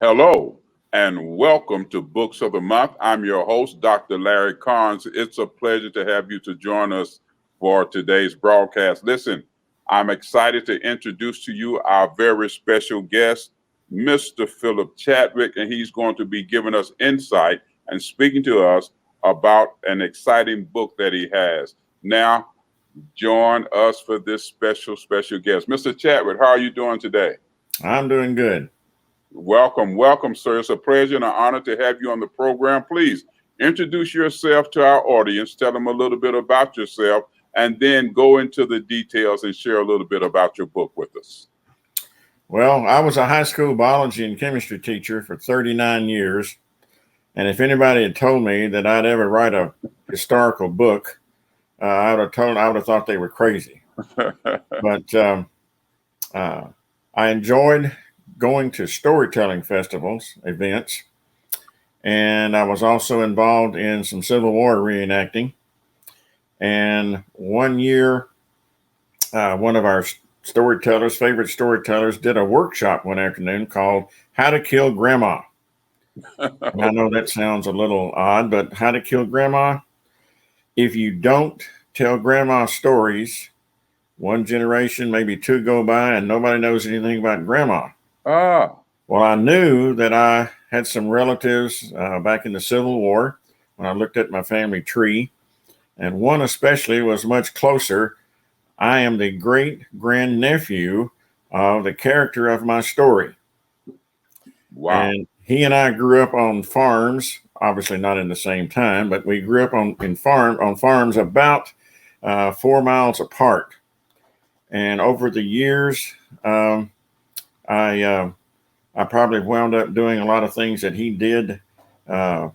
Hello and welcome to Books of the Month. I'm your host, Dr. Larry Carnes. It's a pleasure to have you to join us for today's broadcast. Listen, I'm excited to introduce to you our very special guest, Mr. Philip Chadwick, and he's going to be giving us insight and speaking to us about an exciting book that he has. Now, join us for this special guest. Mr. Chadwick, how are you doing today? I'm doing good. Welcome, sir. It's a pleasure and an honor to have you on the program. Please introduce yourself to our audience, tell them a little bit about yourself, and then go into the details and share a little bit about your book with us. Well, I was a high school biology and chemistry teacher for 39 years. And if anybody had told me that I'd ever write a historical book, I would have thought they were crazy. But I enjoyed going to storytelling festivals, events, and I was also involved in some Civil War reenacting. And one year, one of our favorite storytellers, did a workshop one afternoon called How to Kill Grandma. And I know that sounds a little odd, but how to kill grandma? If you don't tell grandma stories, one generation, maybe two go by and nobody knows anything about grandma. Well, I knew that I had some relatives back in the Civil War when I looked at my family tree, and one especially was much closer. I am the great grandnephew of the character of my story. Wow. And he and I grew up on farms, obviously not in the same time, but we grew up on farms about 4 miles apart. And over the years, I probably wound up doing a lot of things that he did on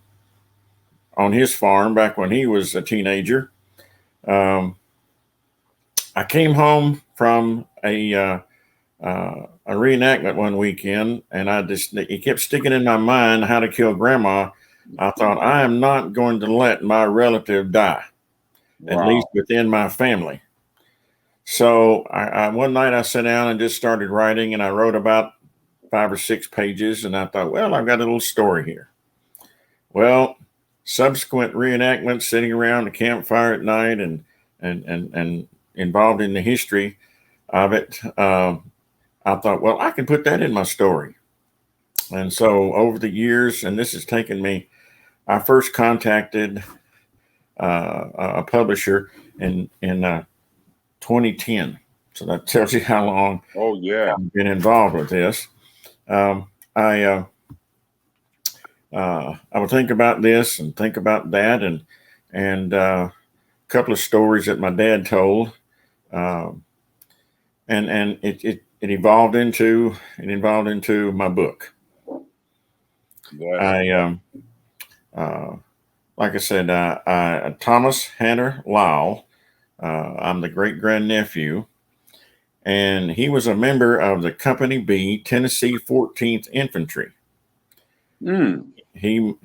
his farm back when he was a teenager. I came home from a reenactment one weekend, and it kept sticking in my mind how to kill grandma. I thought, I am not going to let my relative die, at least within my family. So one night I sat down and just started writing, and I wrote about 5 or 6 pages, and I thought, well, I've got a little story here. Well, subsequent reenactments, sitting around the campfire at night and involved in the history of it, I thought, well, I can put that in my story. And so over the years, and this has taken me, I first contacted a publisher in 2010. So that tells you how long I've been involved with this. I would think about this and think about that, and a couple of stories that my dad told, and it evolved into my book. Like I said, Thomas Hanner Lyle. I'm the great grandnephew, and he was a member of the Company B, Tennessee 14th Infantry. He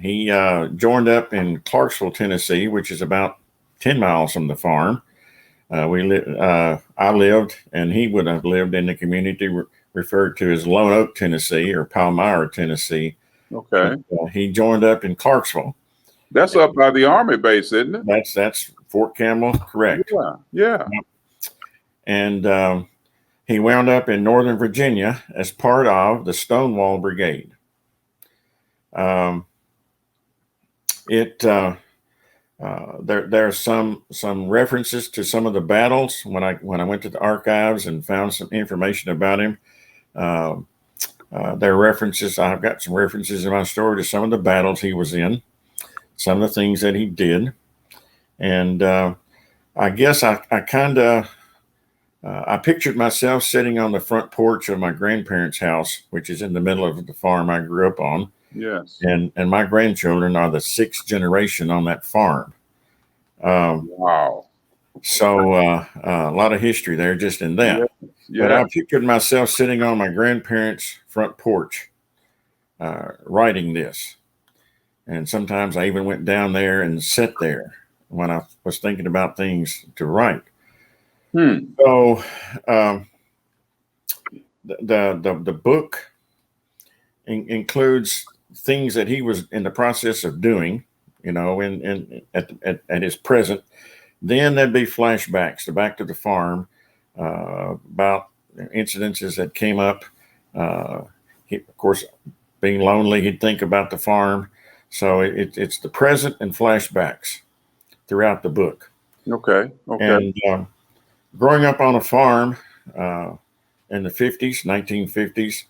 joined up in Clarksville, Tennessee, which is about 10 miles from the farm. I lived, and he would have lived in the community referred to as Lone Oak, Tennessee, or Palmyra, Tennessee. Okay. But, he joined up in Clarksville. That's up by the Army base, isn't it? That's Fort Campbell, correct? Yeah. And he wound up in Northern Virginia as part of the Stonewall Brigade. There's some references to some of the battles when I went to the archives and found some information about him. There are references. I've got some references in my story to some of the battles he was in, some of the things that he did, and I guess I pictured myself sitting on the front porch of my grandparents' house, which is in the middle of the farm I grew up on. Yes. And my grandchildren are the 6th generation on that farm. Wow. So a lot of history there just in that. Yeah. But I pictured myself sitting on my grandparents' front porch writing this. And sometimes I even went down there and sat there when I was thinking about things to write. So the book includes things that he was in the process of doing, at his present. Then there'd be flashbacks to back to the farm, about incidences that came up. Of course, being lonely, he'd think about the farm. So it's the present and flashbacks throughout the book. Okay. And growing up on a farm in the 50s, 1950s,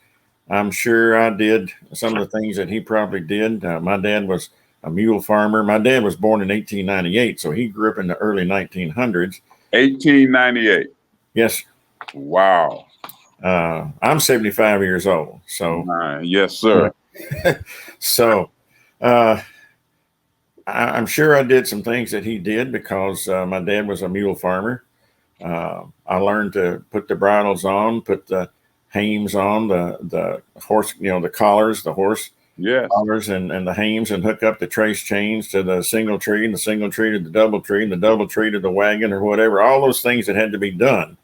I'm sure I did some of the things that he probably did. My dad was a mule farmer. My dad was born in 1898, so he grew up in the early 1900s. 1898. Yes. Wow. I'm 75 years old. So, yes, sir. So, I'm sure I did some things that he did because my dad was a mule farmer. I learned to put the bridles on, put the hames on, the horse, the collars, the horse collars and the hames, and hook up the trace chains to the single tree, and the single tree to the double tree, and the double tree to the wagon or whatever. All those things that had to be done,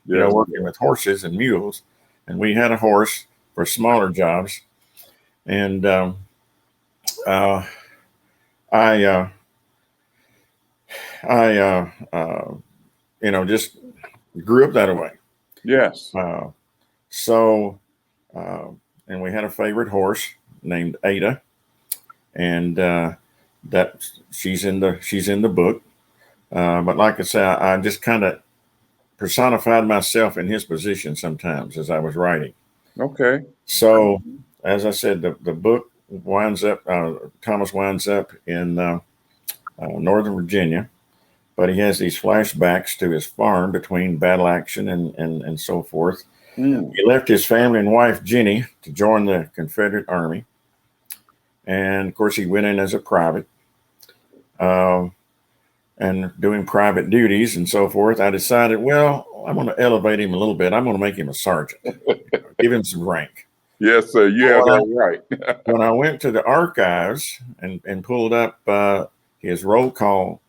working with horses and mules. And we had a horse for smaller jobs. And I just grew up that way. Yes. And we had a favorite horse named Ada, and that she's in the book. But like I say, I just kind of personified myself in his position sometimes as I was writing. Okay. So, as I said, the book winds up. Thomas winds up in Northern Virginia, but he has these flashbacks to his farm between battle action and so forth. He left his family and wife, Jenny, to join the Confederate Army. And, of course, he went in as a private and doing private duties and so forth. I decided, well, I'm going to elevate him a little bit. I'm going to make him a sergeant, give him some rank. Yes, sir. You have that right. When I went to the archives and pulled up his roll call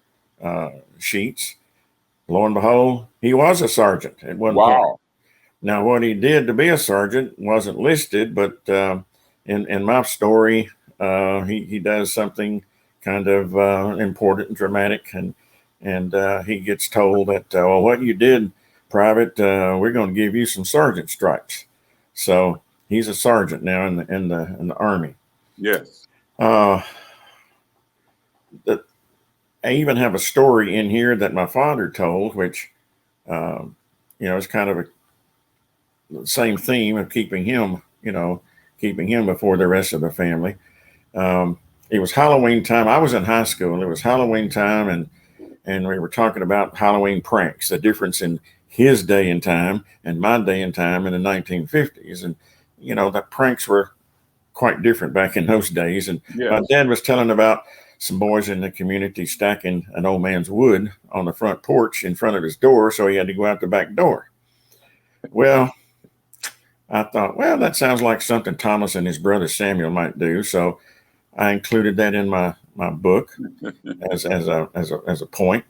sheets, lo and behold, he was a sergeant at one point. Now, what he did to be a sergeant wasn't listed, but in my story, he does something kind of important and dramatic, and he gets told that, well, what you did, Private, we're going to give you some sergeant stripes. So he's a sergeant now in the Army. Yes. I even have a story in here that my father told, which is kind of the same theme of keeping him before the rest of the family. It was Halloween time. I was in high school. It was Halloween time, and we were talking about Halloween pranks, the difference in his day and time and my day and time in the 1950s. And, the pranks were quite different back in those days. And my dad was telling about some boys in the community stacking an old man's wood on the front porch in front of his door, so he had to go out the back door. Well, I thought, well, that sounds like something Thomas and his brother Samuel might do. So I included that in my book as a point.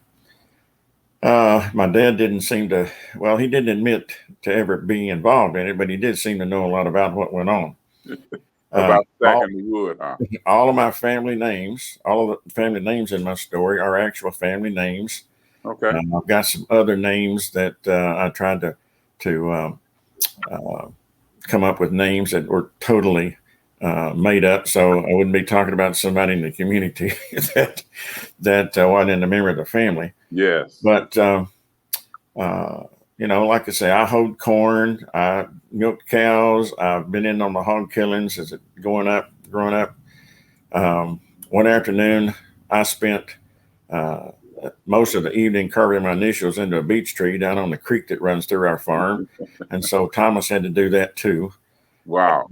My dad didn't seem to, well, he didn't admit to ever being involved in it, but he did seem to know a lot about what went on. About stacking the wood, huh? All of my family names, all of the family names in my story are actual family names. Okay. I've got some other names that I tried to come up with names that were totally made up, so I wouldn't be talking about somebody in the community that wasn't a member of the family. Yes. But like I say, I hoed corn, I milked cows, I've been in on the hog killings as it growing up. One afternoon, I spent most of the evening carving my initials into a beech tree down on the creek that runs through our farm, and so Thomas had to do that too. Wow.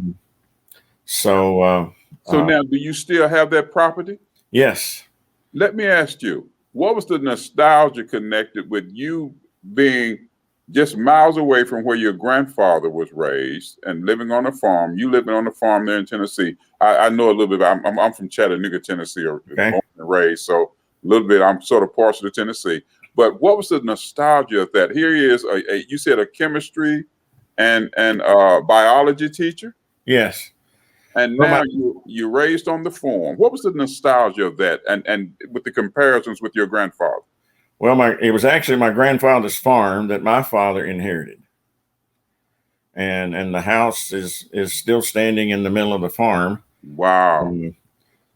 So now, do you still have that property? Yes. Let me ask you, what was the nostalgia connected with you being just miles away from where your grandfather was raised and living on a farm? You living on a farm there in Tennessee. I know a little bit. I'm from Chattanooga, Tennessee, born and raised. So a little bit, I'm sort of partial to Tennessee. But what was the nostalgia of that? Here he is. You said a chemistry and biology teacher. Yes. And Well, now you raised on the farm. What was the nostalgia of that, and with the comparisons with your grandfather? well, it was actually my grandfather's farm that my father inherited, and the house is still standing in the middle of the farm. Wow.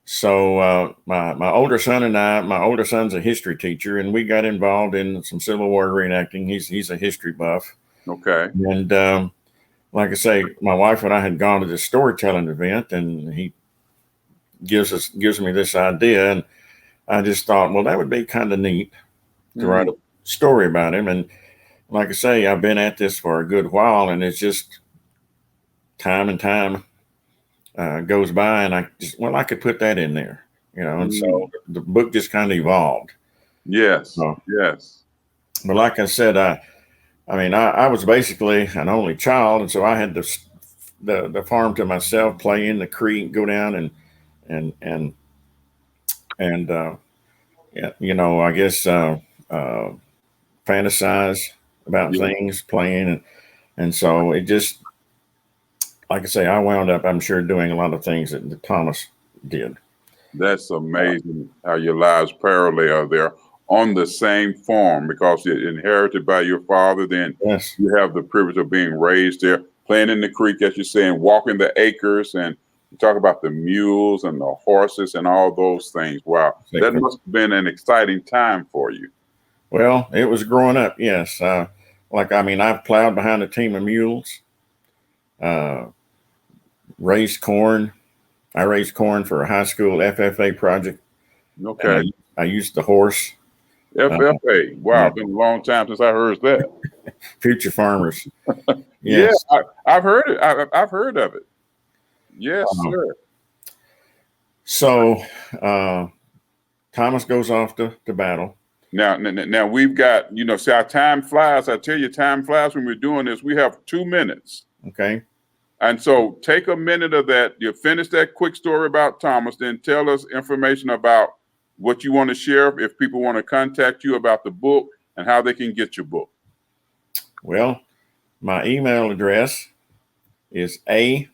So my older son and my older son's a history teacher, and we got involved in some Civil War reenacting. He's a history buff, Okay. and like I say, my wife and I had gone to this storytelling event, and he gives me this idea, and I just thought, well, that would be kind of neat to write a story about him. And like I say, I've been at this for a good while, and it's just time and time goes by, and I could put that in there, and so the book just kind of evolved. Yes. So, Yes. but like I said, I was basically an only child, and so I had the farm to myself, play in the creek, go down and yeah, I guess fantasize about things, playing, and so it just, like I say, I wound up, I'm sure, doing a lot of things that Thomas did. That's amazing how your lives parallel there on the same farm, because you're inherited by your father. Then Yes. you have the privilege of being raised there, playing in the creek, as you're saying, walking the acres, and you talk about the mules and the horses and all those things. Wow, that must have been an exciting time for you. Well, it was growing up, yes. I've plowed behind a team of mules, raised corn. I raised corn for a high school FFA project. Okay. And I used the horse. FFA. Wow, it's been a long time since I heard that. Future farmers. Yes. Yeah, I've heard it. I've heard of it. Yes, sir. So Thomas goes off to battle. Now we've got, see, our time flies. I tell you, time flies when we're doing this. We have 2 minutes. Okay. And so take a minute of that. You finish that quick story about Thomas, then tell us information about what you want to share, if people want to contact you about the book, and how they can get your book. Well, my email address is AOPACUM,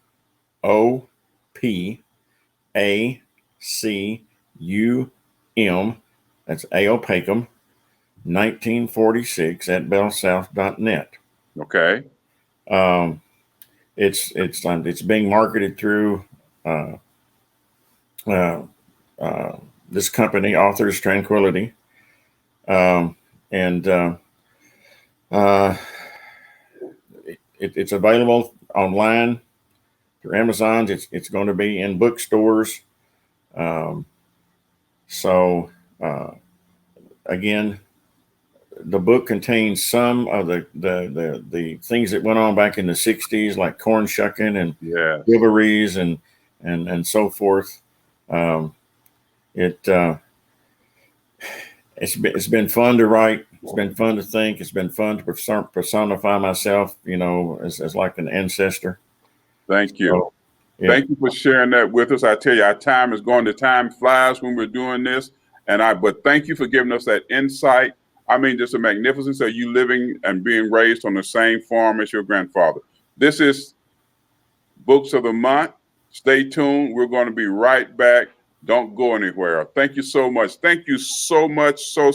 that's AOPACUM, 1946 at bellsouth.net. Okay. It's being marketed through this company, Authors Tranquility, it's available online through Amazon. It's going to be in bookstores. Again, the book contains some of the things that went on back in the 60s, like corn shucking and riverbeds and so forth. It's been fun to write. It's been fun to think. It's been fun to personify myself, as like an ancestor. Thank you. So, Thank you for sharing that with us. I tell you, our time is going. The time flies when we're doing this, but thank you for giving us that insight. I mean, just a magnificence of you living and being raised on the same farm as your grandfather. This is Books of the Month. Stay tuned. We're going to be right back. Don't go anywhere. Thank you so much. Thank you so much, so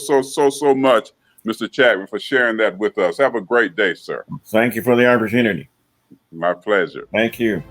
much, Mr. Chadwick, for sharing that with us. Have a great day, sir. Thank you for the opportunity. My pleasure. Thank you.